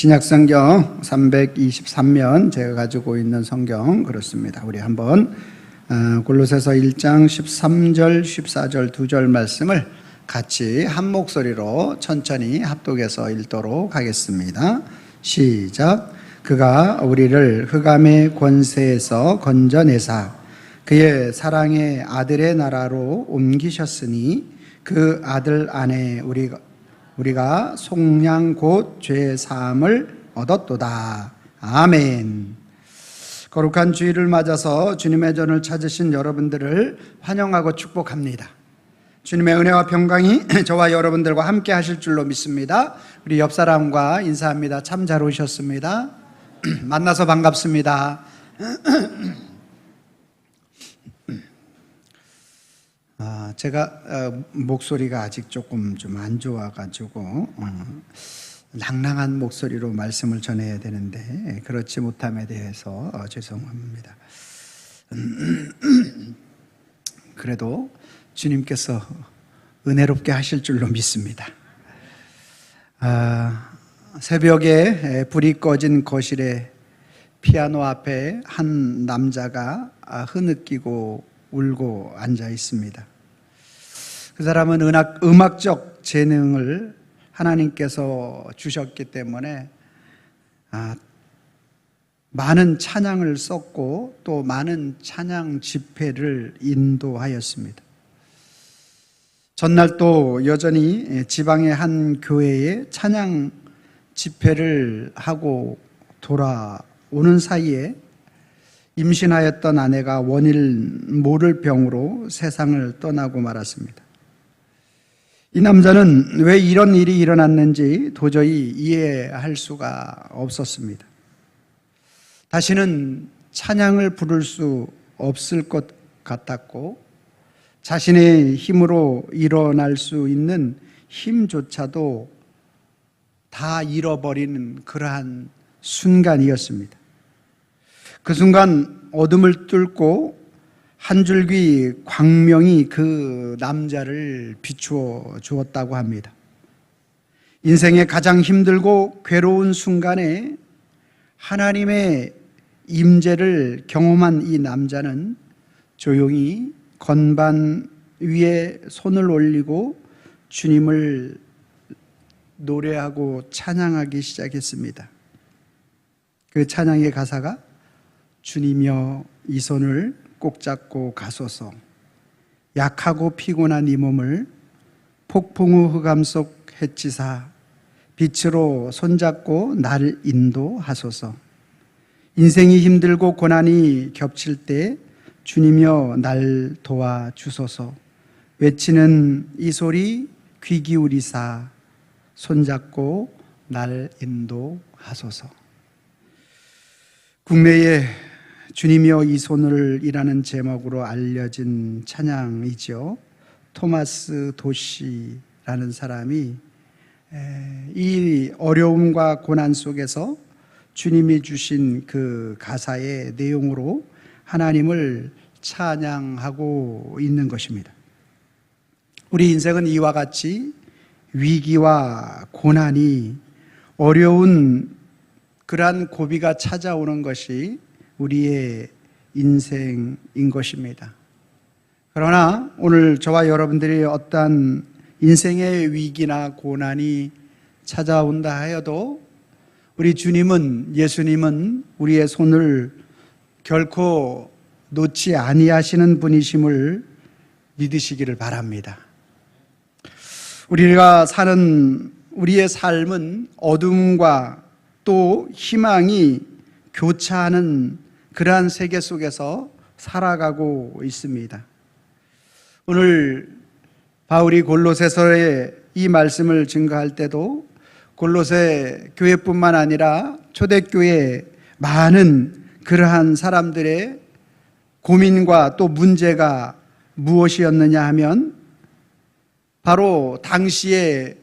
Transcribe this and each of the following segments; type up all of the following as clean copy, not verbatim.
신약성경 323면 제가 가지고 있는 성경 그렇습니다. 우리 한번 골로새서 1장 13절 14절 두 절 말씀을 같이 한 목소리로 천천히 합독해서 읽도록 하겠습니다. 시작. 그가 우리를 흑암의 권세에서 건져내사 그의 사랑의 아들의 나라로 옮기셨으니 그 아들 안에 우리가 속량 곧 죄 사함을 얻었도다. 아멘. 거룩한 주일을 맞아서 주님의 전을 찾으신 여러분들을 환영하고 축복합니다. 주님의 은혜와 평강이 저와 여러분들과 함께 하실 줄로 믿습니다. 우리 옆 사람과 인사합니다. 참 잘 오셨습니다. 만나서 반갑습니다. 제가 목소리가 아직 조금 좀 안 좋아가지고 낭낭한 목소리로 말씀을 전해야 되는데 그렇지 못함에 대해서 죄송합니다. 그래도 주님께서 은혜롭게 하실 줄로 믿습니다. 새벽에 불이 꺼진 거실에 피아노 앞에 한 남자가 흐느끼고 울고 앉아 있습니다. 그 사람은 음악적 재능을 하나님께서 주셨기 때문에 많은 찬양을 썼고 또 많은 찬양 집회를 인도하였습니다. 전날 또 여전히 지방의 한 교회에 찬양 집회를 하고 돌아오는 사이에 임신하였던 아내가 원인 모를 병으로 세상을 떠나고 말았습니다. 이 남자는 왜 이런 일이 일어났는지 도저히 이해할 수가 없었습니다. 다시는 찬양을 부를 수 없을 것 같았고 자신의 힘으로 일어날 수 있는 힘조차도 다 잃어버리는 그러한 순간이었습니다. 그 순간 어둠을 뚫고 한 줄기 광명이 그 남자를 비추어 주었다고 합니다. 인생의 가장 힘들고 괴로운 순간에 하나님의 임재를 경험한 이 남자는 조용히 건반 위에 손을 올리고 주님을 노래하고 찬양하기 시작했습니다. 그 찬양의 가사가 주님이여 이 손을 꼭 잡고 가소서 약하고 피곤한 이 몸을 폭풍우 흑암 속 햇지사 빛으로 손잡고 날 인도하소서 인생이 힘들고 고난이 겹칠 때 주님이여 날 도와주소서 외치는 이 소리 귀 기울이사 손잡고 날 인도하소서. 국내에 주님이여 이 손을 이라는 제목으로 알려진 찬양이죠. 토마스 도시라는 사람이 이 어려움과 고난 속에서 주님이 주신 그 가사의 내용으로 하나님을 찬양하고 있는 것입니다. 우리 인생은 이와 같이 위기와 고난이 어려운 그러한 고비가 찾아오는 것이 우리의 인생인 것입니다. 그러나 오늘 저와 여러분들이 어떠한 인생의 위기나 고난이 찾아온다 하여도 우리 예수님은 우리의 손을 결코 놓지 아니하시는 분이심을 믿으시기를 바랍니다. 우리가 사는 우리의 삶은 어둠과 또 희망이 교차하는 그러한 세계 속에서 살아가고 있습니다. 오늘 바울이 골로새서에 이 말씀을 증거할 때도 골로새 교회뿐만 아니라 초대교회 많은 그러한 사람들의 고민과 또 문제가 무엇이었느냐 하면 바로 당시에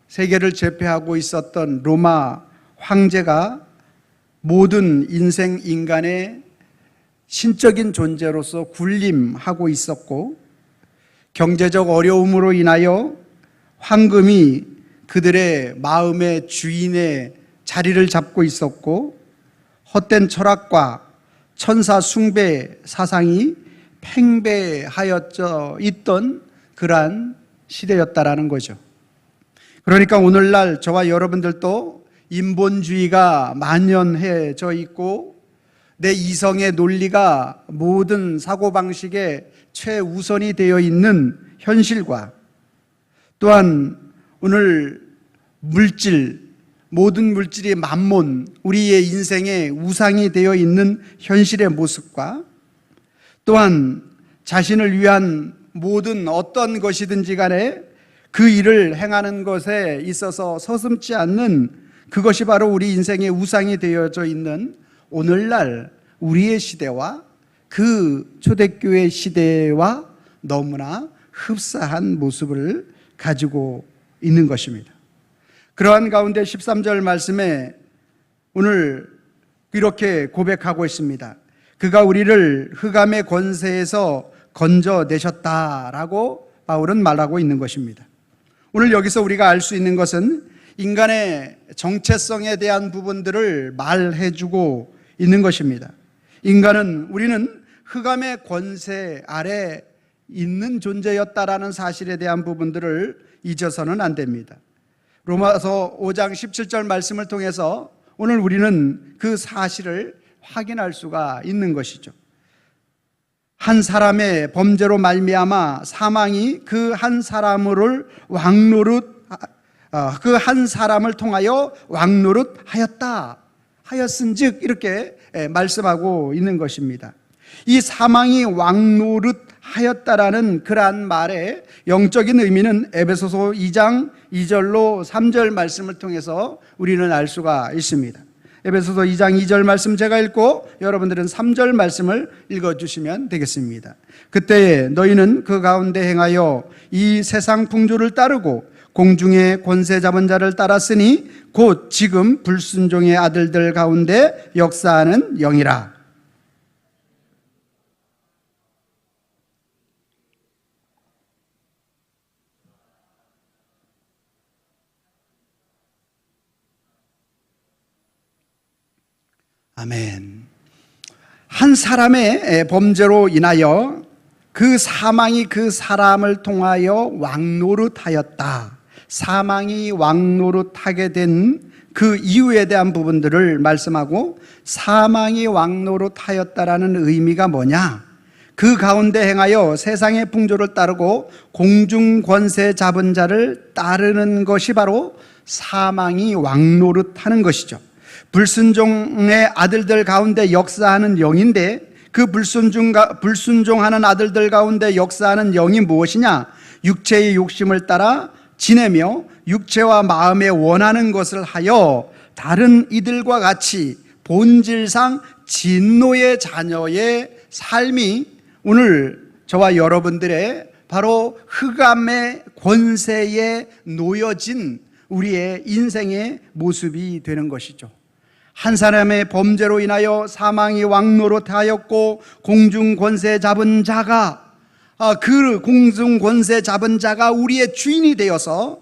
세계를 제패하고 있었던 로마 황제가 모든 인간의 신적인 존재로서 군림하고 있었고 경제적 어려움으로 인하여 황금이 그들의 마음의 주인의 자리를 잡고 있었고 헛된 철학과 천사 숭배 사상이 팽배하여져 있던 그러한 시대였다라는 거죠. 그러니까 오늘날 저와 여러분들도 인본주의가 만연해져 있고 내 이성의 논리가 모든 사고방식의 최우선이 되어 있는 현실과 또한 오늘 모든 물질이 만몬, 우리의 인생의 우상이 되어 있는 현실의 모습과 또한 자신을 위한 모든 어떤 것이든지 간에 그 일을 행하는 것에 있어서 서슴지 않는 그것이 바로 우리 인생의 우상이 되어져 있는 오늘날 우리의 시대와 그 초대교회 시대와 너무나 흡사한 모습을 가지고 있는 것입니다. 그러한 가운데 13절 말씀에 오늘 이렇게 고백하고 있습니다. 그가 우리를 흑암의 권세에서 건져내셨다라고 바울은 말하고 있는 것입니다. 오늘 여기서 우리가 알 수 있는 것은 인간의 정체성에 대한 부분들을 말해주고 있는 것입니다. 우리는 흑암의 권세 아래 있는 존재였다라는 사실에 대한 부분들을 잊어서는 안 됩니다. 로마서 5장 17절 말씀을 통해서 오늘 우리는 그 사실을 확인할 수가 있는 것이죠. 한 사람의 범죄로 말미암아 사망이 그 한 사람을 통하여 왕노릇하였다 하였은즉 이렇게 말씀하고 있는 것입니다. 이 사망이 왕노릇하였다라는 그러한 말의 영적인 의미는 에베소서 2장 2절로 3절 말씀을 통해서 우리는 알 수가 있습니다. 에베소서 2장 2절 말씀 제가 읽고 여러분들은 3절 말씀을 읽어주시면 되겠습니다. 그때 너희는 그 가운데 행하여 이 세상 풍조를 따르고 공중의 권세 잡은 자를 따랐으니 곧 지금 불순종의 아들들 가운데 역사하는 영이라. 아멘. 한 사람의 범죄로 인하여 그 사망이 그 사람을 통하여 왕노릇하였다. 사망이 왕노릇하게 된 그 이유에 대한 부분들을 말씀하고 사망이 왕노릇하였다라는 의미가 뭐냐? 그 가운데 행하여 세상의 풍조를 따르고 공중 권세 잡은 자를 따르는 것이 바로 사망이 왕노릇하는 것이죠. 불순종의 아들들 가운데 역사하는 영인데 그 불순종하는 아들들 가운데 역사하는 영이 무엇이냐? 육체의 욕심을 따라 지내며 육체와 마음에 원하는 것을 하여 다른 이들과 같이 본질상 진노의 자녀의 삶이 오늘 저와 여러분들의 바로 흑암의 권세에 놓여진 우리의 인생의 모습이 되는 것이죠. 한 사람의 범죄로 인하여 사망이 왕노릇하였고 공중 권세 잡은 자가 그 공중 권세 잡은 자가 우리의 주인이 되어서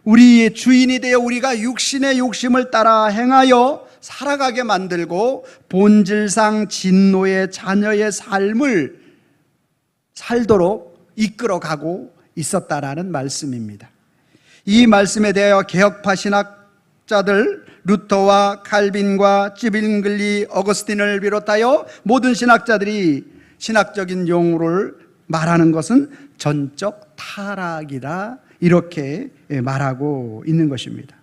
우리가 육신의 욕심을 따라 행하여 살아가게 만들고 본질상 진노의 자녀의 삶을 살도록 이끌어가고 있었다라는 말씀입니다. 이 말씀에 대하여 개혁파 신학자들 루터와 칼빈과 찌빙글리, 어거스틴을 비롯하여 모든 신학자들이 신학적인 용어를 말하는 것은 전적 타락이다 이렇게 말하고 있는 것입니다.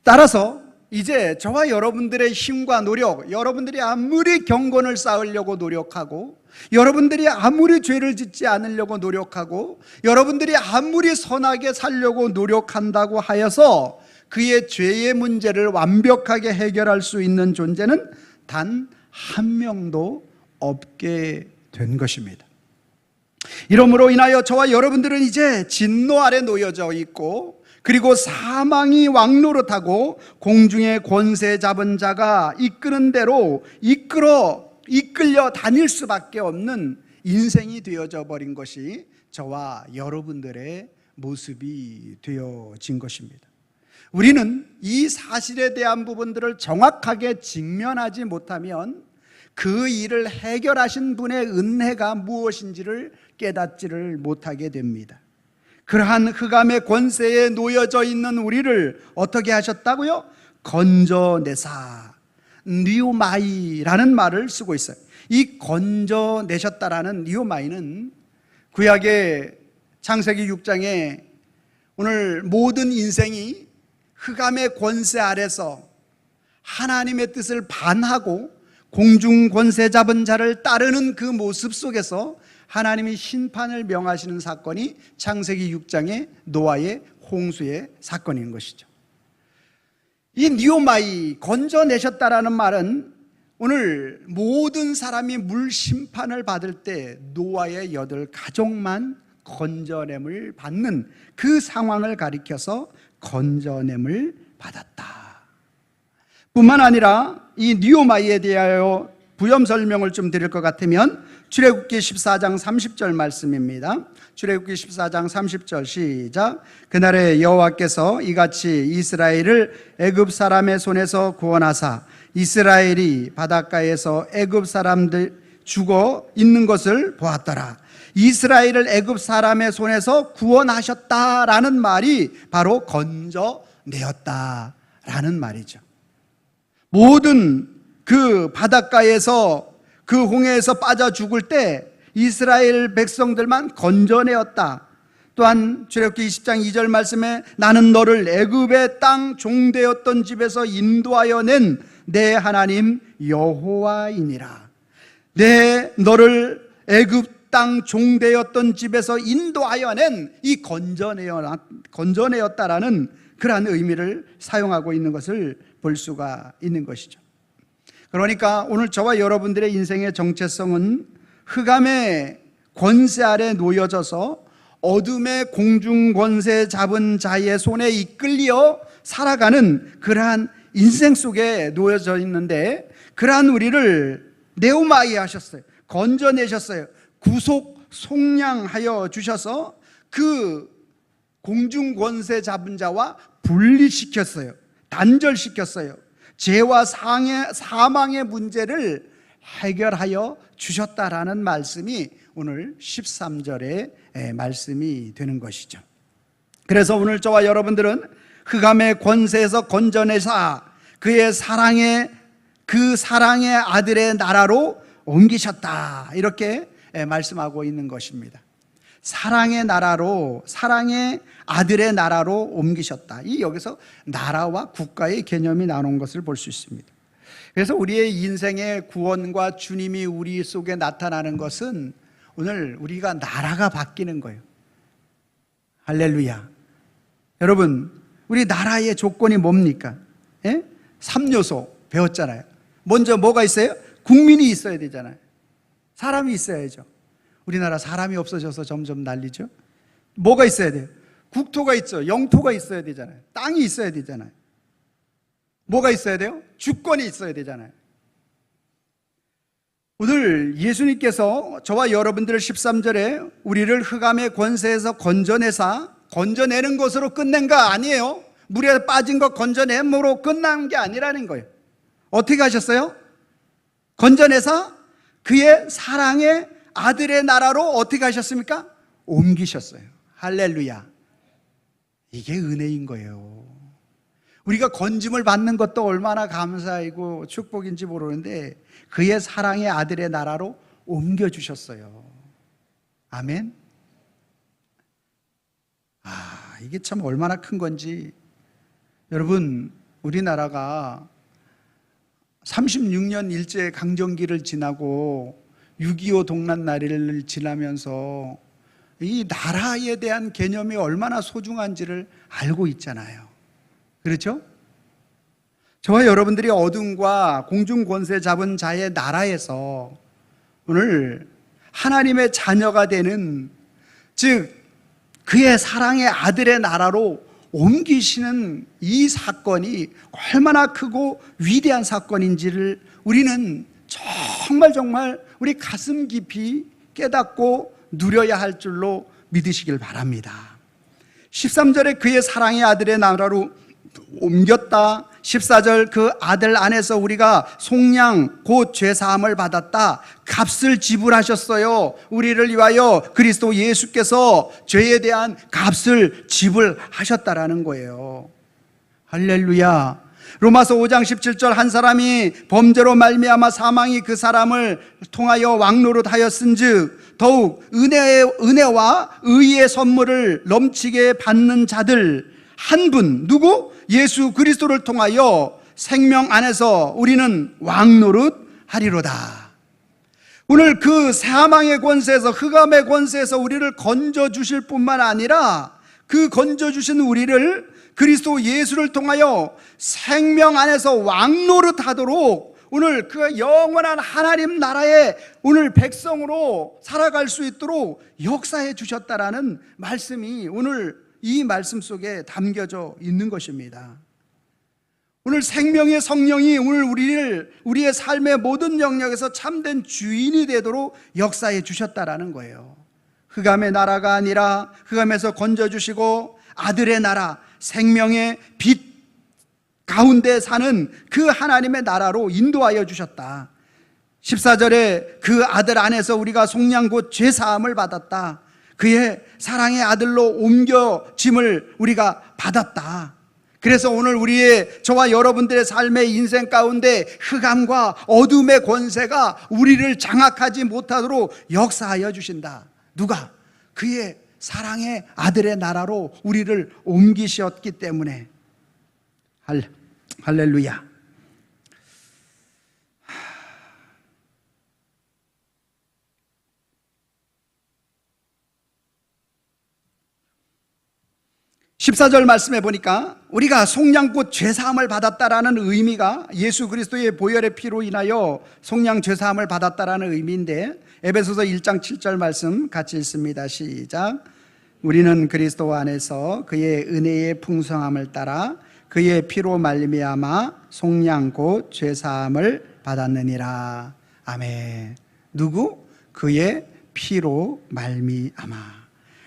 따라서 이제 저와 여러분들의 힘과 노력, 여러분들이 아무리 경건을 쌓으려고 노력하고 여러분들이 아무리 죄를 짓지 않으려고 노력하고 여러분들이 아무리 선하게 살려고 노력한다고 하여서 그의 죄의 문제를 완벽하게 해결할 수 있는 존재는 단 한 명도 없게 된 것입니다. 이러므로 인하여 저와 여러분들은 이제 진노 아래 놓여져 있고 그리고 사망이 왕노릇하고 공중의 권세 잡은 자가 이끄는 대로 이끌려 다닐 수밖에 없는 인생이 되어져 버린 것이 저와 여러분들의 모습이 되어진 것입니다. 우리는 이 사실에 대한 부분들을 정확하게 직면하지 못하면 그 일을 해결하신 분의 은혜가 무엇인지를 깨닫지를 못하게 됩니다. 그러한 흑암의 권세에 놓여져 있는 우리를 어떻게 하셨다고요? 건져내사, 뉴마이라는 말을 쓰고 있어요. 이 건져내셨다라는 뉴마이는 구약의 창세기 6장에 오늘 모든 인생이 흑암의 권세 아래서 하나님의 뜻을 반하고 공중 권세 잡은 자를 따르는 그 모습 속에서 하나님이 심판을 명하시는 사건이 창세기 6장의 노아의 홍수의 사건인 것이죠. 이 니오마이, 건져내셨다라는 말은 오늘 모든 사람이 물 심판을 받을 때 노아의 8가족만 건져냄을 받는 그 상황을 가리켜서 건져냄을 받았다. 뿐만 아니라 이 니오마이에 대하여 부연 설명을 좀 드릴 것 같으면 출애굽기 14장 30절 말씀입니다. 출애굽기 14장 30절 시작. 그날에 여호와께서 이같이 이스라엘을 애굽 사람의 손에서 구원하사 이스라엘이 바닷가에서 애굽 사람들 죽어 있는 것을 보았더라. 이스라엘을 애굽 사람의 손에서 구원하셨다라는 말이 바로 건져내었다라는 말이죠. 모든 그 바닷가에서 그 홍해에서 빠져 죽을 때 이스라엘 백성들만 건져내었다. 또한 출애굽기 20장 2절 말씀에 나는 너를 애굽의 땅 종되었던 집에서 인도하여 낸 내 하나님 여호와이니라. 내 너를 애굽 땅 종되었던 집에서 인도하여 낸 이 건져내었다라는 그러한 의미를 사용하고 있는 것을 볼 수가 있는 것이죠. 그러니까 오늘 저와 여러분들의 인생의 정체성은 흑암의 권세 아래 놓여져서 어둠의 공중 권세 잡은 자의 손에 이끌려 살아가는 그러한 인생 속에 놓여져 있는데, 그러한 우리를 네오마이 하셨어요. 건져내셨어요. 구속 속량하여 주셔서 그 공중 권세 잡은 자와 분리시켰어요. 단절시켰어요. 죄와 사망의 문제를 해결하여 주셨다라는 말씀이 오늘 13절의 말씀이 되는 것이죠. 그래서 오늘 저와 여러분들은 흑암의 권세에서 건져내사 그 사랑의 아들의 나라로 옮기셨다, 이렇게 말씀하고 있는 것입니다. 사랑의 나라로, 사랑의 아들의 나라로 옮기셨다. 이 여기서 나라와 국가의 개념이 나온 것을 볼 수 있습니다. 그래서 우리의 인생의 구원과 주님이 우리 속에 나타나는 것은 오늘 우리가 나라가 바뀌는 거예요. 할렐루야. 여러분, 우리 나라의 조건이 뭡니까? 3요소 배웠잖아요. 먼저 뭐가 있어요? 국민이 있어야 되잖아요. 사람이 있어야죠. 우리나라 사람이 없어져서 점점 난리죠. 뭐가 있어야 돼요? 국토가 있죠. 영토가 있어야 되잖아요. 땅이 있어야 되잖아요. 뭐가 있어야 돼요? 주권이 있어야 되잖아요. 오늘 예수님께서 저와 여러분들을 13절에 우리를 흑암의 권세에서 건져내는 것으로 끝낸 거 아니에요. 물에 빠진 거 건져냄으로 끝난 게 아니라는 거예요. 어떻게 하셨어요? 건져내사 그의 사랑의 아들의 나라로 어떻게 하셨습니까? 옮기셨어요. 할렐루야. 이게 은혜인 거예요. 우리가 건짐을 받는 것도 얼마나 감사이고 축복인지 모르는데 그의 사랑의 아들의 나라로 옮겨주셨어요. 아멘. 이게 참 얼마나 큰 건지. 여러분, 우리나라가 36년 일제 강점기를 지나고 6.25 동란날을 지나면서 이 나라에 대한 개념이 얼마나 소중한지를 알고 있잖아요. 그렇죠? 저와 여러분들이 어둠과 공중 권세 잡은 자의 나라에서 오늘 하나님의 자녀가 되는, 즉 그의 사랑의 아들의 나라로 옮기시는 이 사건이 얼마나 크고 위대한 사건인지를 우리는 정말 우리 가슴 깊이 깨닫고 누려야 할 줄로 믿으시길 바랍니다. 13절에 그의 사랑의 아들의 나라로 옮겼다. 14절 그 아들 안에서 우리가 속량 곧 죄사함을 받았다. 값을 지불하셨어요. 우리를 위하여 그리스도 예수께서 죄에 대한 값을 지불하셨다라는 거예요. 할렐루야. 로마서 5장 17절 한 사람이 범죄로 말미암아 사망이 그 사람을 통하여 왕노릇하였은즉 더욱 은혜와 의의 선물을 넘치게 받는 자들 한 분, 누구? 예수 그리스도를 통하여 생명 안에서 우리는 왕노릇하리로다. 오늘 그 사망의 권세에서, 흑암의 권세에서 우리를 건져주실 뿐만 아니라 그 건져주신 우리를 그리스도 예수를 통하여 생명 안에서 왕노릇하도록 오늘 그 영원한 하나님 나라의 오늘 백성으로 살아갈 수 있도록 역사해 주셨다라는 말씀이 오늘 이 말씀 속에 담겨져 있는 것입니다. 오늘 생명의 성령이 오늘 우리의 삶의 모든 영역에서 참된 주인이 되도록 역사해 주셨다라는 거예요. 흑암의 나라가 아니라 흑암에서 건져주시고 아들의 나라, 생명의 빛 가운데 사는 그 하나님의 나라로 인도하여 주셨다. 14절에 그 아들 안에서 우리가 속량 곧 죄사함을 받았다. 그의 사랑의 아들로 옮겨짐을 우리가 받았다. 그래서 오늘 저와 여러분들의 삶의 인생 가운데 흑암과 어둠의 권세가 우리를 장악하지 못하도록 역사하여 주신다. 누가? 그의 사랑의 아들의 나라로 우리를 옮기셨기 때문에. 할렐루야. 14절 말씀해 보니까 우리가 속량 곧 죄사함을 받았다라는 의미가 예수 그리스도의 보혈의 피로 인하여 속량 죄사함을 받았다라는 의미인데, 에베소서 1장 7절 말씀 같이 읽습니다. 시작. 우리는 그리스도 안에서 그의 은혜의 풍성함을 따라 그의 피로 말미암아 속량 곧 죄사함을 받았느니라. 아멘. 누구? 그의 피로 말미암아.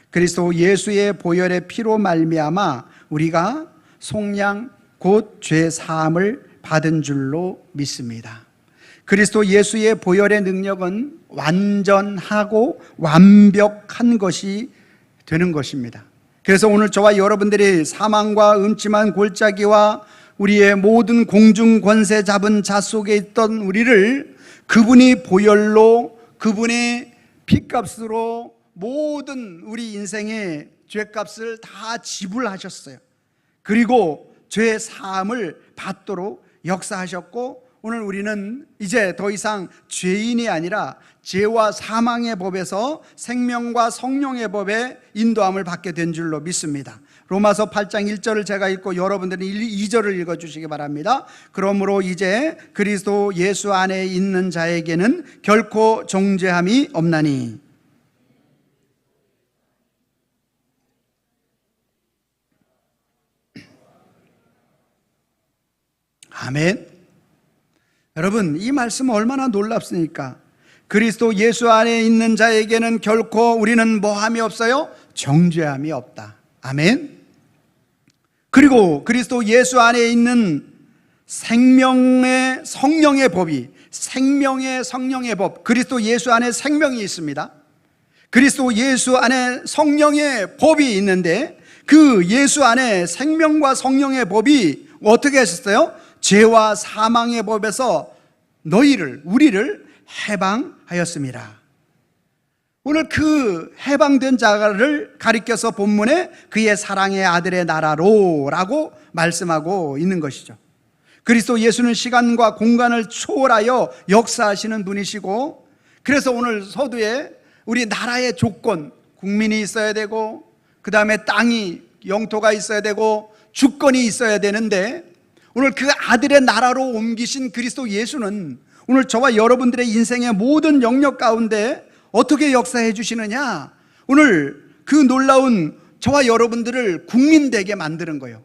그리스도 예수의 보혈의 피로 말미암아 우리가 속량 곧 죄사함을 받은 줄로 믿습니다. 그리스도 예수의 보혈의 능력은 완전하고 완벽한 것이 되는 것입니다. 그래서 오늘 저와 여러분들이 사망과 음침한 골짜기와 우리의 모든 공중 권세 잡은 자 속에 있던 우리를 그분이 보혈로, 그분의 피값으로 모든 우리 인생의 죄값을 다 지불하셨어요. 그리고 죄 사함을 받도록 역사하셨고, 오늘 우리는 이제 더 이상 죄인이 아니라 죄와 사망의 법에서 생명과 성령의 법에 인도함을 받게 된 줄로 믿습니다. 로마서 8장 1절을 제가 읽고 여러분들은 2절을 읽어주시기 바랍니다. 그러므로 이제 그리스도 예수 안에 있는 자에게는 결코 정죄함이 없나니. 아멘. 여러분, 이 말씀은 얼마나 놀랍습니까? 그리스도 예수 안에 있는 자에게는 결코 우리는 뭐함이 없어요? 정죄함이 없다. 아멘. 그리고 그리스도 예수 안에 있는 생명의 성령의 법이, 생명의 성령의 법, 그리스도 예수 안에 생명이 있습니다. 그리스도 예수 안에 성령의 법이 있는데, 그 예수 안에 생명과 성령의 법이 어떻게 하셨어요? 죄와 사망의 법에서 우리를 해방하였습니다. 오늘 그 해방된 자를 가리켜서 본문에 그의 사랑의 아들의 나라로 라고 말씀하고 있는 것이죠. 그리스도 예수는 시간과 공간을 초월하여 역사하시는 분이시고, 그래서 오늘 서두에 우리 나라의 조건, 국민이 있어야 되고, 그 다음에 땅이, 영토가 있어야 되고, 주권이 있어야 되는데, 오늘 그 아들의 나라로 옮기신 그리스도 예수는 오늘 저와 여러분들의 인생의 모든 영역 가운데 어떻게 역사해 주시느냐? 오늘 그 놀라운 저와 여러분들을 국민되게 만드는 거예요.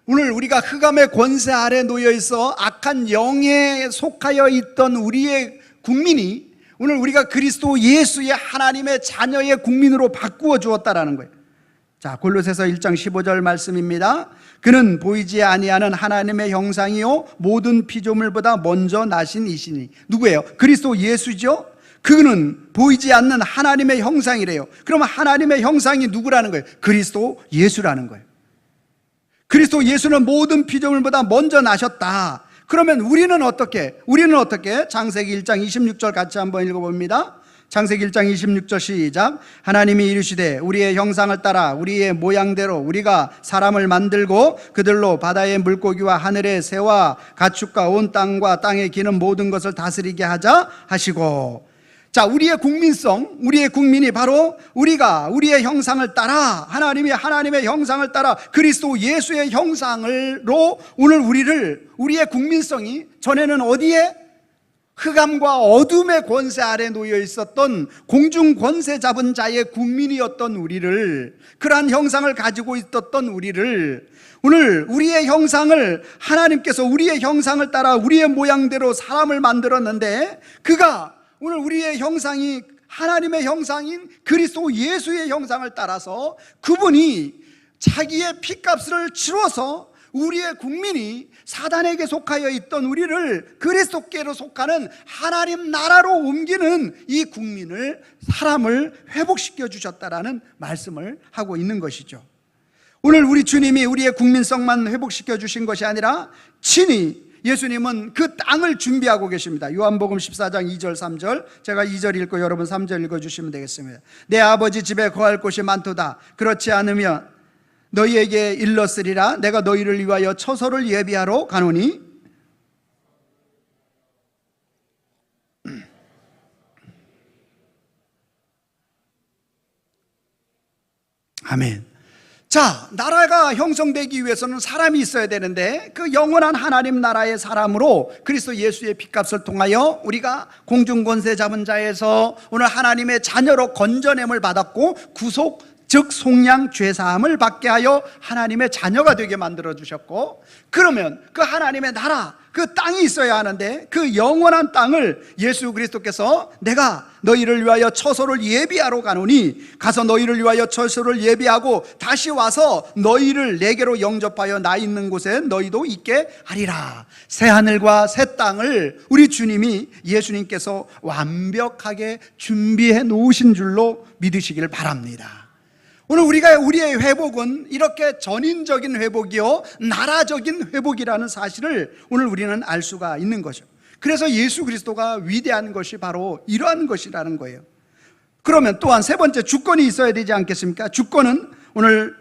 오늘 우리가 흑암의 권세 아래 놓여 있어 악한 영에 속하여 있던 우리의 국민이 오늘 우리가 그리스도 예수의 하나님의 자녀의 국민으로 바꾸어 주었다라는 거예요. 자, 골로새서 1장 15절 말씀입니다. 그는 보이지 아니하는 하나님의 형상이요 모든 피조물보다 먼저 나신 이시니. 누구예요? 그리스도 예수죠. 그는 보이지 않는 하나님의 형상이래요. 그러면 하나님의 형상이 누구라는 거예요? 그리스도 예수라는 거예요. 그리스도 예수는 모든 피조물보다 먼저 나셨다. 그러면 우리는 어떻게? 창세기 1장 26절 같이 한번 읽어봅니다. 창세기 1장 26절 시작. 하나님이 이르시되 우리의 형상을 따라 우리의 모양대로 우리가 사람을 만들고 그들로 바다의 물고기와 하늘의 새와 가축과 온 땅과 땅에 기는 모든 것을 다스리게 하자 하시고. 자, 우리의 국민성, 우리의 국민이 바로 우리가 우리의 형상을 따라 하나님의 형상을 따라 그리스도 예수의 형상으로 오늘 우리의 국민성이 전에는 어디에? 흑암과 어둠의 권세 아래 놓여 있었던 공중 권세 잡은 자의 국민이었던 우리를, 그러한 형상을 가지고 있었던 우리를 오늘 우리의 형상을 하나님께서 우리의 형상을 따라 우리의 모양대로 사람을 만들었는데 그가 오늘 우리의 형상이 하나님의 형상인 그리스도 예수의 형상을 따라서 그분이 자기의 피값을 치러서 우리의 국민이 사단에게 속하여 있던 우리를 그리스도께로 속하는 하나님 나라로 옮기는 이 국민을, 사람을 회복시켜 주셨다라는 말씀을 하고 있는 것이죠. 오늘 우리 주님이 우리의 국민성만 회복시켜 주신 것이 아니라 친히 예수님은 그 땅을 준비하고 계십니다. 요한복음 14장 2절 3절, 제가 2절 읽고 여러분 3절 읽어주시면 되겠습니다. 내 아버지 집에 거할 곳이 많도다. 그렇지 않으면 너희에게 일렀으리라. 내가 너희를 위하여 처소를 예비하러 가노니. 아멘. 자, 나라가 형성되기 위해서는 사람이 있어야 되는데 그 영원한 하나님 나라의 사람으로 그리스도 예수의 피값을 통하여 우리가 공중권세 잡은 자에서 오늘 하나님의 자녀로 건져냄을 받았고 구속, 즉 속량 죄사함을 받게 하여 하나님의 자녀가 되게 만들어 주셨고, 그러면 그 하나님의 나라, 그 땅이 있어야 하는데 그 영원한 땅을 예수 그리스도께서 내가 너희를 위하여 처소를 예비하러 가노니, 가서 너희를 위하여 처소를 예비하고 다시 와서 너희를 내게로 영접하여 나 있는 곳에 너희도 있게 하리라. 새 하늘과 새 땅을 우리 주님이, 예수님께서 완벽하게 준비해 놓으신 줄로 믿으시기를 바랍니다. 오늘 우리의 회복은 이렇게 전인적인 회복이요 나라적인 회복이라는 사실을 오늘 우리는 알 수가 있는 거죠. 그래서 예수 그리스도가 위대한 것이 바로 이러한 것이라는 거예요. 그러면 또한 세 번째 주권이 있어야 되지 않겠습니까? 주권은 오늘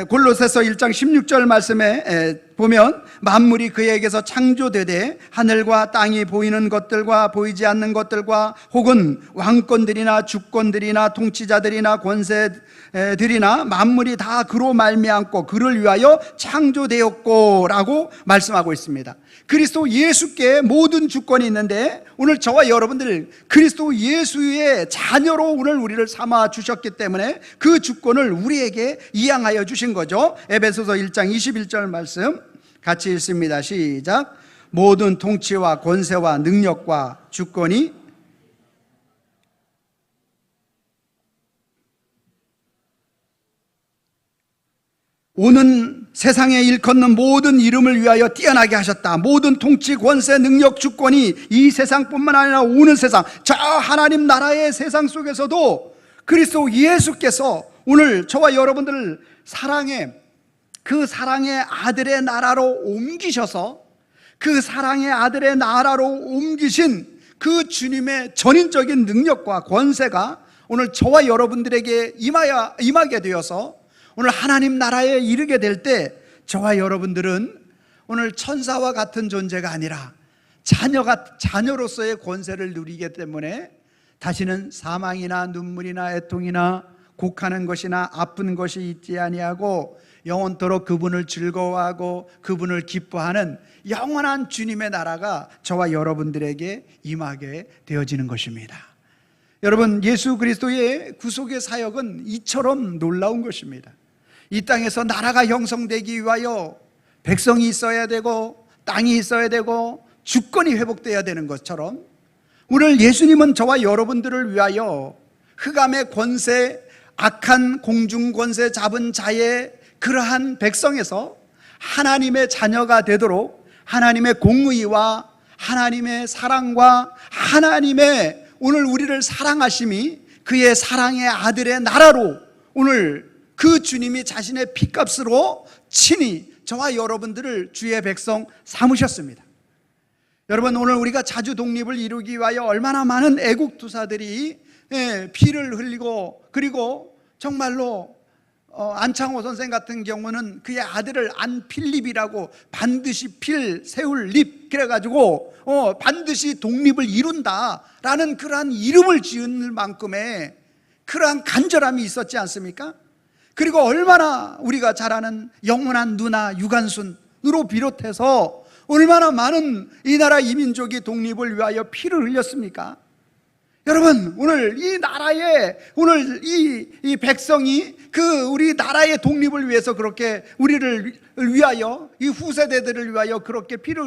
골로새서 1장 16절 말씀에 보면 만물이 그에게서 창조되되 하늘과 땅이 보이는 것들과 보이지 않는 것들과 혹은 왕권들이나 주권들이나 통치자들이나 권세들이나 만물이 다 그로 말미암고 그를 위하여 창조되었고 라고 말씀하고 있습니다. 그리스도 예수께 모든 주권이 있는데 오늘 저와 여러분들 그리스도 예수의 자녀로 오늘 우리를 삼아 주셨기 때문에 그 주권을 우리에게 이양하여 주신 거죠. 에베소서 1장 21절 말씀 같이 읽습니다. 시작. 모든 통치와 권세와 능력과 주권이 오는 세상에 일컫는 모든 이름을 위하여 뛰어나게 하셨다. 모든 통치, 권세, 능력, 주권이 이 세상뿐만 아니라 오는 세상, 저 하나님 나라의 세상 속에서도 그리스도 예수께서 오늘 저와 여러분들을 그 사랑의 아들의 나라로 옮기셔서 그 사랑의 아들의 나라로 옮기신 그 주님의 전인적인 능력과 권세가 오늘 저와 여러분들에게 임하게 되어서 오늘 하나님 나라에 이르게 될 때 저와 여러분들은 오늘 천사와 같은 존재가 아니라 자녀로서의 권세를 누리기 때문에 다시는 사망이나 눈물이나 애통이나 곡하는 것이나 아픈 것이 있지 아니하고 영원토록 그분을 즐거워하고 그분을 기뻐하는 영원한 주님의 나라가 저와 여러분들에게 임하게 되어지는 것입니다. 여러분, 예수 그리스도의 구속의 사역은 이처럼 놀라운 것입니다. 이 땅에서 나라가 형성되기 위하여 백성이 있어야 되고 땅이 있어야 되고 주권이 회복되어야 되는 것처럼 오늘 예수님은 저와 여러분들을 위하여 흑암의 권세 악한 공중 권세 잡은 자의 그러한 백성에서 하나님의 자녀가 되도록 하나님의 공의와 하나님의 사랑과 하나님의 오늘 우리를 사랑하심이 그의 사랑의 아들의 나라로 오늘 그 주님이 자신의 피값으로 친히 저와 여러분들을 주의 백성 삼으셨습니다. 여러분, 오늘 우리가 자주 독립을 이루기 위하여 얼마나 많은 애국 투사들이 피를 흘리고, 그리고 정말로 안창호 선생 같은 경우는 그의 아들을 안필립이라고, 반드시 필 세울 립 그래가지고 반드시 독립을 이룬다라는 그러한 이름을 지을 만큼의 그러한 간절함이 있었지 않습니까? 그리고 얼마나 우리가 잘 아는 영원한 누나 유관순으로 비롯해서 얼마나 많은 이 나라 이민족이 독립을 위하여 피를 흘렸습니까? 여러분, 오늘 이 나라에, 오늘 이 백성이 그 우리 나라의 독립을 위해서 그렇게 우리를 위하여, 이 후세대들을 위하여 그렇게 피를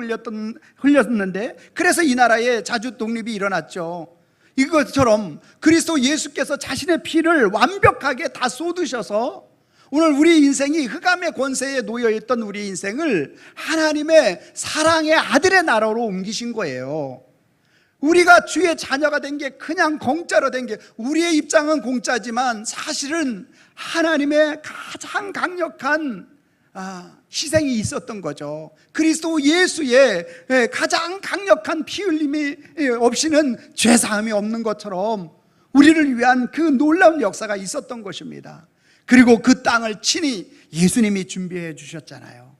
흘렸는데, 그래서 이 나라에 자주 독립이 일어났죠. 이것처럼 그리스도 예수께서 자신의 피를 완벽하게 다 쏟으셔서 오늘 우리 인생이 흑암의 권세에 놓여있던 우리 인생을 하나님의 사랑의 아들의 나라로 옮기신 거예요. 우리가 주의 자녀가 된 게 그냥 공짜로 된 게, 우리의 입장은 공짜지만 사실은 하나님의 가장 강력한 희생이 있었던 거죠. 그리스도 예수의 가장 강력한 피 흘림이 없이는 죄사함이 없는 것처럼 우리를 위한 그 놀라운 역사가 있었던 것입니다. 그리고 그 땅을 친히 예수님이 준비해 주셨잖아요.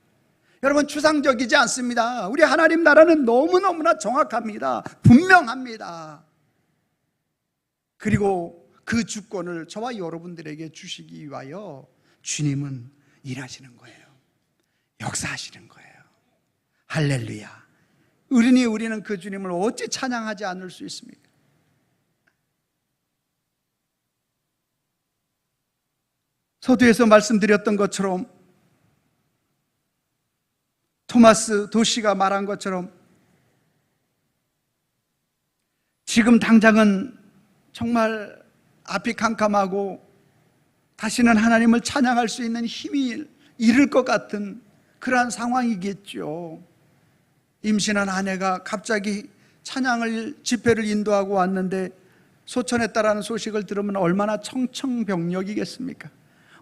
여러분, 추상적이지 않습니다. 우리 하나님 나라는 너무너무나 정확합니다. 분명합니다. 그리고 그 주권을 저와 여러분들에게 주시기 위하여 주님은 일하시는 거예요. 역사하시는 거예요. 할렐루야. 우리는 그 주님을 어찌 찬양하지 않을 수 있습니까? 서두에서 말씀드렸던 것처럼, 토마스 도시가 말한 것처럼, 지금 당장은 정말 앞이 캄캄하고 다시는 하나님을 찬양할 수 있는 힘이 잃을 것 같은 그러한 상황이겠죠. 임신한 아내가 갑자기 찬양을, 집회를 인도하고 왔는데 소천했다라는 소식을 들으면 얼마나 청천벽력이겠습니까?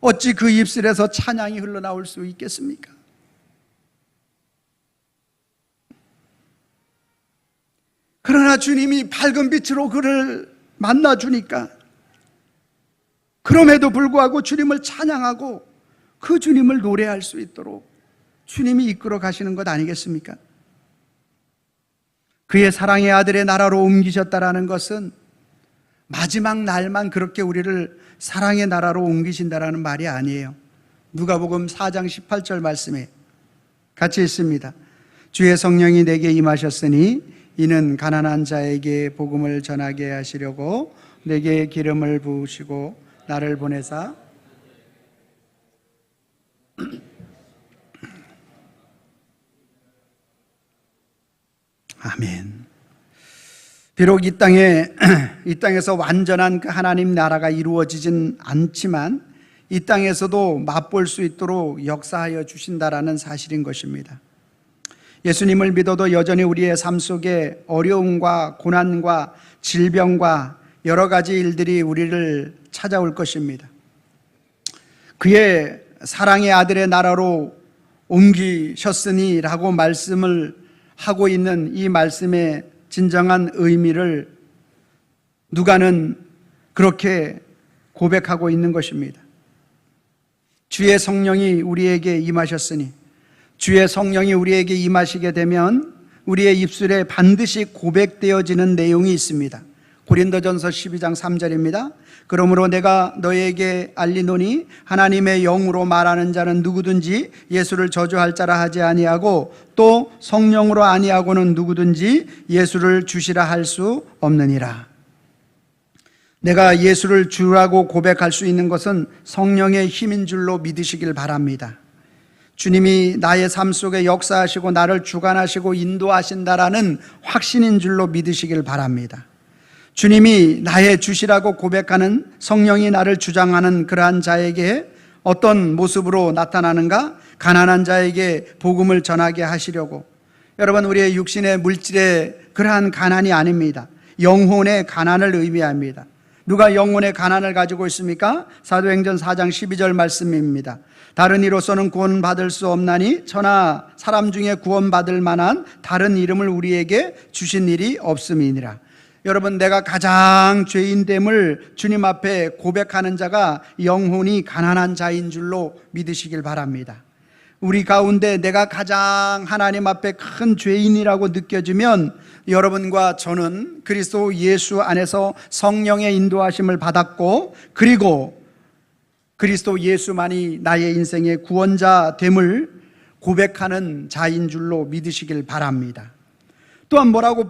어찌 그 입술에서 찬양이 흘러나올 수 있겠습니까? 그러나 주님이 밝은 빛으로 그를 만나주니까, 그럼에도 불구하고 주님을 찬양하고 그 주님을 노래할 수 있도록 주님이 이끌어 가시는 것 아니겠습니까? 그의 사랑의 아들의 나라로 옮기셨다라는 것은 마지막 날만 그렇게 우리를 사랑의 나라로 옮기신다라는 말이 아니에요. 누가복음 4장 18절 말씀에 같이 있습니다. 주의 성령이 내게 임하셨으니 이는 가난한 자에게 복음을 전하게 하시려고 내게 기름을 부으시고 나를 보내사 아멘. 비록 이 땅에서 완전한 그 하나님 나라가 이루어지진 않지만 이 땅에서도 맛볼 수 있도록 역사하여 주신다라는 사실인 것입니다. 예수님을 믿어도 여전히 우리의 삶 속에 어려움과 고난과 질병과 여러 가지 일들이 우리를 찾아올 것입니다. 그의 사랑의 아들의 나라로 옮기셨으니 라고 말씀을 하고 있는 이 말씀의 진정한 의미를 누가는 그렇게 고백하고 있는 것입니다. 주의 성령이 우리에게 임하셨으니, 주의 성령이 우리에게 임하시게 되면 우리의 입술에 반드시 고백되어지는 내용이 있습니다. 고린도전서 12장 3절입니다. 그러므로 내가 너에게 알리노니 하나님의 영으로 말하는 자는 누구든지 예수를 저주할 자라 하지 아니하고 또 성령으로 아니하고는 누구든지 예수를 주시라 할 수 없느니라. 내가 예수를 주라고 고백할 수 있는 것은 성령의 힘인 줄로 믿으시길 바랍니다. 주님이 나의 삶 속에 역사하시고 나를 주관하시고 인도하신다라는 확신인 줄로 믿으시길 바랍니다. 주님이 나의 주시라고 고백하는, 성령이 나를 주장하는 그러한 자에게 어떤 모습으로 나타나는가? 가난한 자에게 복음을 전하게 하시려고. 여러분, 우리의 육신의 물질의 그러한 가난이 아닙니다. 영혼의 가난을 의미합니다. 누가 영혼의 가난을 가지고 있습니까? 사도행전 4장 12절 말씀입니다. 다른 이로서는 구원받을 수 없나니 천하 사람 중에 구원받을 만한 다른 이름을 우리에게 주신 일이 없음이니라. 여러분, 내가 가장 죄인됨을 주님 앞에 고백하는 자가 영혼이 가난한 자인 줄로 믿으시길 바랍니다. 우리 가운데 내가 가장 하나님 앞에 큰 죄인이라고 느껴지면 여러분과 저는 그리스도 예수 안에서 성령의 인도하심을 받았고, 그리고 그리스도 예수만이 나의 인생의 구원자됨을 고백하는 자인 줄로 믿으시길 바랍니다. 또한 뭐라고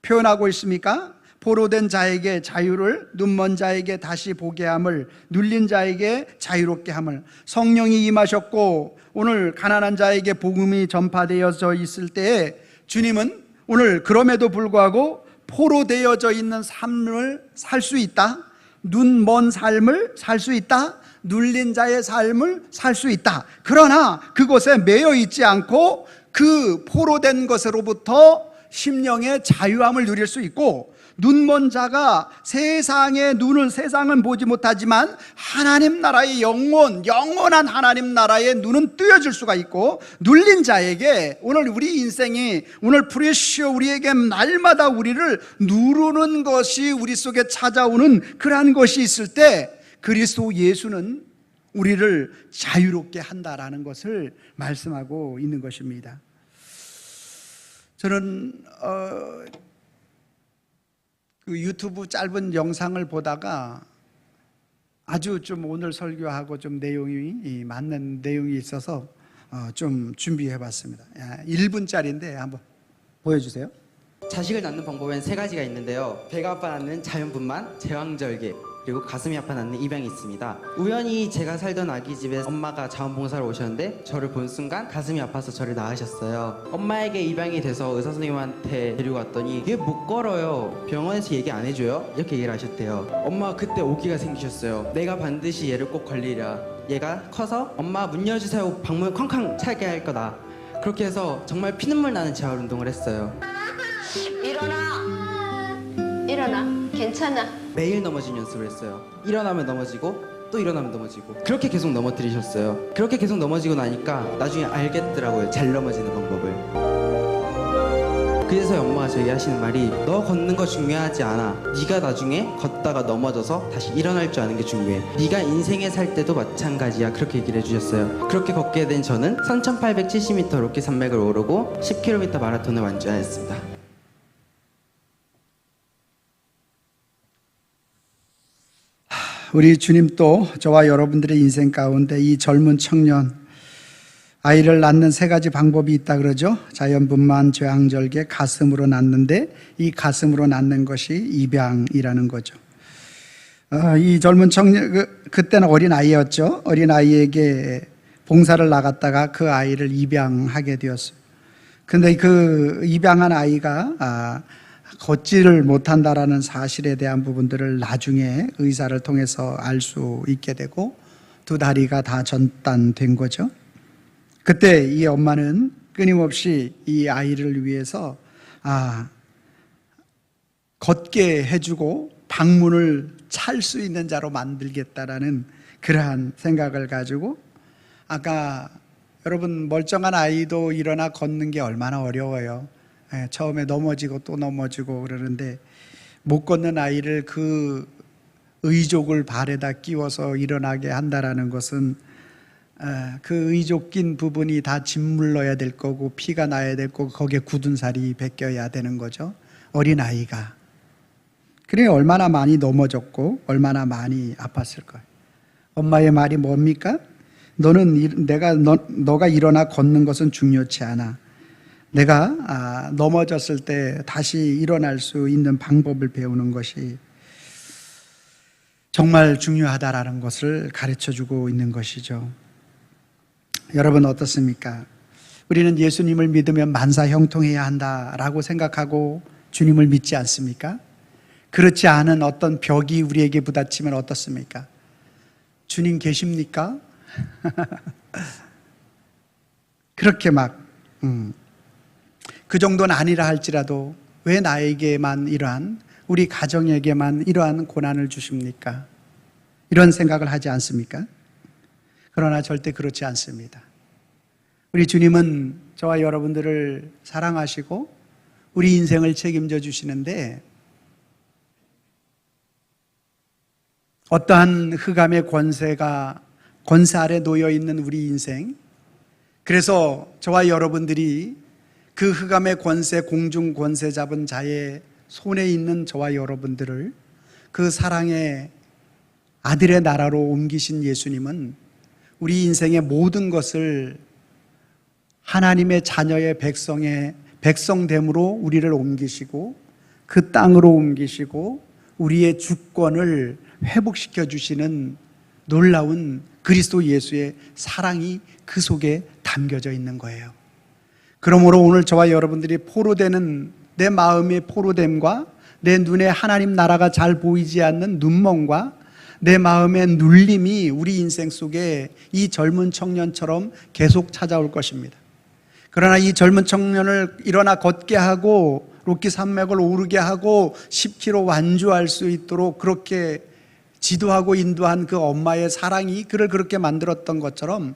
표현하고 있습니까? 포로된 자에게 자유를, 눈먼 자에게 다시 보게 함을, 눌린 자에게 자유롭게 함을. 성령이 임하셨고 오늘 가난한 자에게 복음이 전파되어져 있을 때에 주님은 오늘 그럼에도 불구하고 포로되어져 있는 삶을 살 수 있다, 눈먼 삶을 살 수 있다, 눌린 자의 삶을 살 수 있다. 그러나 그것에 매여 있지 않고 그 포로된 것으로부터 심령의 자유함을 누릴 수 있고, 눈먼 자가 세상의 눈은 세상은 보지 못하지만 하나님 나라의 영원한 하나님 나라의 눈은 뜨여질 수가 있고, 눌린 자에게 오늘 우리 인생이 오늘 프레시오 우리에게 날마다 우리를 누르는 것이 우리 속에 찾아오는 그러한 것이 있을 때 그리스도 예수는 우리를 자유롭게 한다라는 것을 말씀하고 있는 것입니다. 저는 그 유튜브 짧은 영상을 보다가 아주 좀 오늘 설교하고 좀 내용이 맞는 내용이 있어서 좀 준비해 봤습니다. 1분짜리인데 한번 보여주세요. 자식을 낳는 방법엔 3가지가 있는데요. 배가 아파 낳는 자연분만, 제왕절개, 그리고 가슴이 아파 낳는 입양이 있습니다. 우연히 제가 살던 아기 집에 엄마가 자원봉사를 오셨는데 저를 본 순간 가슴이 아파서 저를 낳으셨어요. 엄마에게 입양이 돼서 의사 선생님한테 데리고 왔더니 얘 못 걸어요, 병원에서 얘기 안 해줘요? 이렇게 얘기를 하셨대요. 엄마가 그때 오기가 생기셨어요. 내가 반드시 얘를 꼭 관리해라. 얘가 커서 엄마 문 열어주세요 방문 쾅쾅 차게 할 거다. 그렇게 해서 정말 피눈물 나는 재활운동을 했어요. 일어나. 괜찮아. 매일 넘어진 연습을 했어요. 일어나면 넘어지고 또 일어나면 넘어지고, 그렇게 계속 넘어뜨리셨어요. 그렇게 계속 넘어지고 나니까 나중에 알겠더라고요, 잘 넘어지는 방법을. 그래서 엄마가 저에게 하시는 말이, 너 걷는 거 중요하지 않아. 네가 나중에 걷다가 넘어져서 다시 일어날 줄 아는 게 중요해. 네가 인생에 살 때도 마찬가지야. 그렇게 얘기를 해주셨어요. 그렇게 걷게 된 저는 3870m 로키 산맥을 오르고 10km 마라톤을 완주하였습니다. 우리 주님도 저와 여러분들의 인생 가운데 이 젊은 청년, 아이를 낳는 3가지 방법이 있다 그러죠. 자연분만, 제왕절개, 가슴으로 낳는데 이 가슴으로 낳는 것이 입양이라는 거죠. 이 젊은 청년, 그때는 어린아이였죠. 어린아이에게 봉사를 나갔다가 그 아이를 입양하게 되었어요. 근데 그 입양한 아이가 걷지를 못한다라는 사실에 대한 부분들을 나중에 의사를 통해서 알 수 있게 되고 2다리가 다 전단된 거죠. 그때 이 엄마는 끊임없이 이 아이를 위해서 걷게 해주고 방문을 찰 수 있는 자로 만들겠다라는 그러한 생각을 가지고, 아까 여러분 멀쩡한 아이도 일어나 걷는 게 얼마나 어려워요. 처음에 넘어지고 또 넘어지고 그러는데, 못 걷는 아이를 그 의족을 발에다 끼워서 일어나게 한다라는 것은 그 의족 낀 부분이 다 짓물러야 될 거고 피가 나야 될 거고 거기에 굳은 살이 벗겨야 되는 거죠. 어린아이가. 그래 얼마나 많이 넘어졌고 얼마나 많이 아팠을 거예요. 엄마의 말이 뭡니까? 너가 일어나 걷는 것은 중요치 않아. 내가 넘어졌을 때 다시 일어날 수 있는 방법을 배우는 것이 정말 중요하다라는 것을 가르쳐주고 있는 것이죠. 여러분 어떻습니까? 우리는 예수님을 믿으면 만사형통해야 한다라고 생각하고 주님을 믿지 않습니까? 그렇지 않은 어떤 벽이 우리에게 부딪히면 어떻습니까? 주님 계십니까? 그렇게 그 정도는 아니라 할지라도 왜 나에게만 이러한, 우리 가정에게만 이러한 고난을 주십니까? 이런 생각을 하지 않습니까? 그러나 절대 그렇지 않습니다. 우리 주님은 저와 여러분들을 사랑하시고 우리 인생을 책임져 주시는데, 어떠한 흑암의 권세 아래 놓여 있는 우리 인생, 그래서 저와 여러분들이 그 흑암의 권세, 공중 권세 잡은 자의 손에 있는 저와 여러분들을 그 사랑의 아들의 나라로 옮기신 예수님은 우리 인생의 모든 것을 하나님의 자녀의 백성됨으로 우리를 옮기시고 그 땅으로 옮기시고 우리의 주권을 회복시켜 주시는 놀라운 그리스도 예수의 사랑이 그 속에 담겨져 있는 거예요. 그러므로 오늘 저와 여러분들이 포로되는, 내 마음의 포로됨과 내 눈에 하나님 나라가 잘 보이지 않는 눈멍과 내 마음의 눌림이 우리 인생 속에 이 젊은 청년처럼 계속 찾아올 것입니다. 그러나 이 젊은 청년을 일어나 걷게 하고 롯기 산맥을 오르게 하고 10km 완주할 수 있도록 그렇게 지도하고 인도한 그 엄마의 사랑이 그를 그렇게 만들었던 것처럼,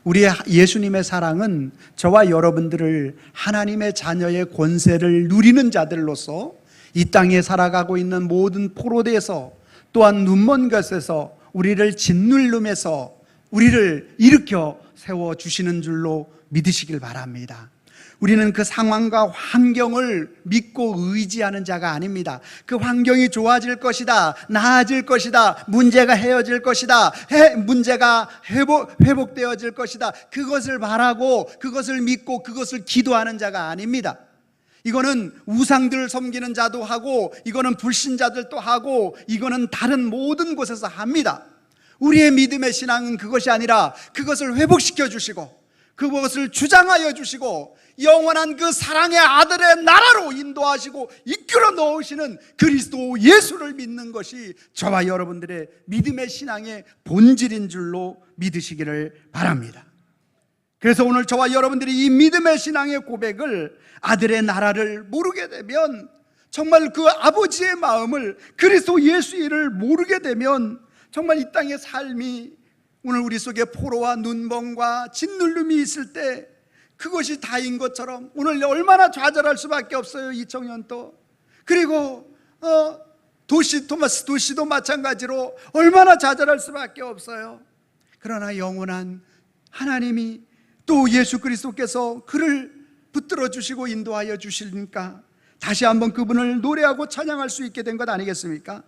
우리 예수님의 사랑은 저와 여러분들을 하나님의 자녀의 권세를 누리는 자들로서 이 땅에 살아가고 있는 모든 포로대에서, 또한 눈먼 것에서 우리를 짓누름에서 우리를 일으켜 세워주시는 줄로 믿으시길 바랍니다. 우리는 그 상황과 환경을 믿고 의지하는 자가 아닙니다. 그 환경이 좋아질 것이다, 나아질 것이다, 문제가 헤어질 것이다, 문제가 회복되어질 것이다, 그것을 바라고 그것을 믿고 그것을 기도하는 자가 아닙니다. 이거는 우상들을 섬기는 자도 하고, 이거는 불신자들도 하고, 이거는 다른 모든 곳에서 합니다. 우리의 믿음의 신앙은 그것이 아니라 그것을 회복시켜 주시고 그것을 주장하여 주시고 영원한 그 사랑의 아들의 나라로 인도하시고 이끌어 넣으시는 그리스도 예수를 믿는 것이 저와 여러분들의 믿음의 신앙의 본질인 줄로 믿으시기를 바랍니다. 그래서 오늘 저와 여러분들이 이 믿음의 신앙의 고백을, 아들의 나라를 모르게 되면, 정말 그 아버지의 마음을, 그리스도 예수를 모르게 되면 정말 이 땅의 삶이, 오늘 우리 속에 포로와 눈멍과 짓누름이 있을 때 그것이 다인 것처럼 오늘 얼마나 좌절할 수밖에 없어요, 이 청년도. 그리고 토마스 도시도 마찬가지로 얼마나 좌절할 수밖에 없어요. 그러나 영원한 하나님이 또 예수 그리스도께서 그를 붙들어 주시고 인도하여 주시니까 다시 한번 그분을 노래하고 찬양할 수 있게 된 것 아니겠습니까?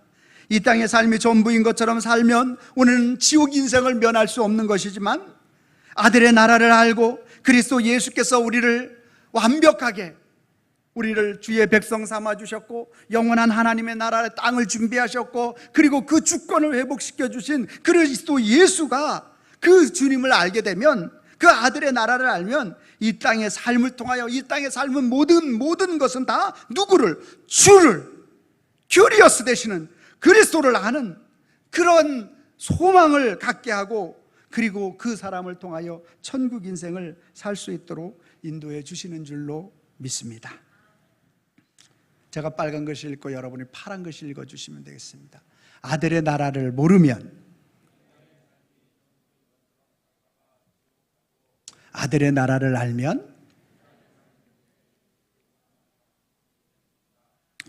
이 땅의 삶이 전부인 것처럼 살면 오늘은 지옥 인생을 면할 수 없는 것이지만, 아들의 나라를 알고 그리스도 예수께서 우리를 완벽하게, 우리를 주의 백성 삼아 주셨고 영원한 하나님의 나라의 땅을 준비하셨고, 그리고 그 주권을 회복시켜 주신 그리스도 예수가, 그 주님을 알게 되면, 그 아들의 나라를 알면 이 땅의 삶을 통하여, 이 땅의 삶은 모든 것은 다 누구를? 주를, 큐리어스 되시는 그리스도를 아는 그런 소망을 갖게 하고, 그리고 그 사람을 통하여 천국 인생을 살 수 있도록 인도해 주시는 줄로 믿습니다. 제가 빨간 글씨 읽고 여러분이 파란 글씨 읽어주시면 되겠습니다. 아들의 나라를 모르면, 아들의 나라를 알면,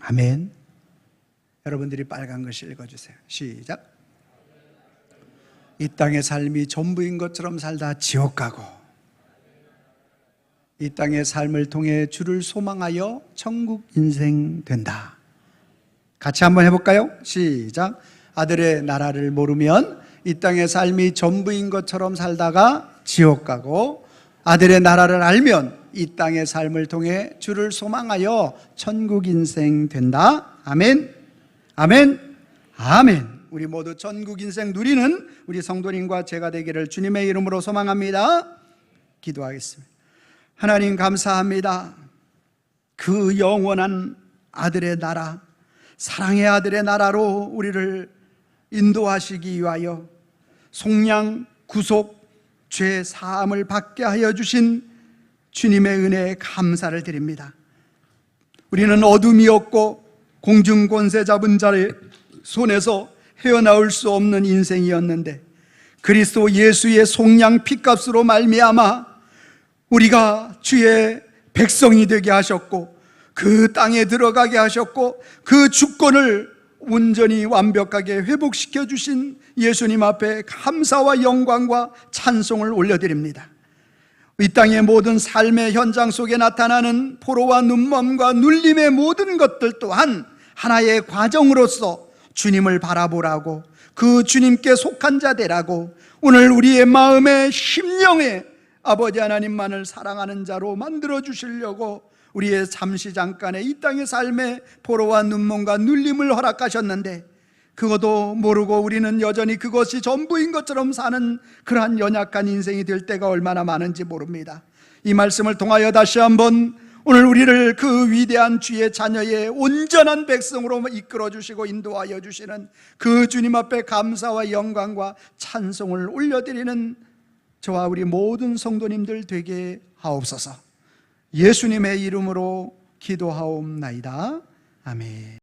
아멘. 여러분들이 빨간 글씨 읽어주세요. 시작. 이 땅의 삶이 전부인 것처럼 살다 지옥 가고, 이 땅의 삶을 통해 주를 소망하여 천국 인생 된다. 같이 한번 해볼까요? 시작. 아들의 나라를 모르면 이 땅의 삶이 전부인 것처럼 살다가 지옥 가고, 아들의 나라를 알면 이 땅의 삶을 통해 주를 소망하여 천국 인생 된다. 아멘. 아멘. 아멘. 우리 모두 천국 인생 누리는 우리 성도님과 제가 되기를 주님의 이름으로 소망합니다. 기도하겠습니다. 하나님 감사합니다. 그 영원한 아들의 나라, 사랑의 아들의 나라로 우리를 인도하시기 위하여 속량, 구속, 죄 사함을 받게 하여 주신 주님의 은혜에 감사를 드립니다. 우리는 어둠이었고 공중권세 잡은 자의 손에서 헤어나올 수 없는 인생이었는데 그리스도 예수의 속량 피값으로 말미암아 우리가 주의 백성이 되게 하셨고 그 땅에 들어가게 하셨고 그 주권을 온전히 완벽하게 회복시켜 주신 예수님 앞에 감사와 영광과 찬송을 올려드립니다. 이 땅의 모든 삶의 현장 속에 나타나는 포로와 눈먼과 눌림의 모든 것들 또한 하나의 과정으로서 주님을 바라보라고, 그 주님께 속한 자 되라고, 오늘 우리의 마음에 심령에 아버지 하나님만을 사랑하는 자로 만들어 주시려고 우리의 잠시 잠깐의 이 땅의 삶에 포로와 눈먼과 눌림을 허락하셨는데 그것도 모르고 우리는 여전히 그것이 전부인 것처럼 사는 그러한 연약한 인생이 될 때가 얼마나 많은지 모릅니다. 이 말씀을 통하여 다시 한번 오늘 우리를 그 위대한 주의 자녀의 온전한 백성으로 이끌어 주시고 인도하여 주시는 그 주님 앞에 감사와 영광과 찬송을 올려드리는 저와 우리 모든 성도님들 되게 하옵소서. 예수님의 이름으로 기도하옵나이다. 아멘.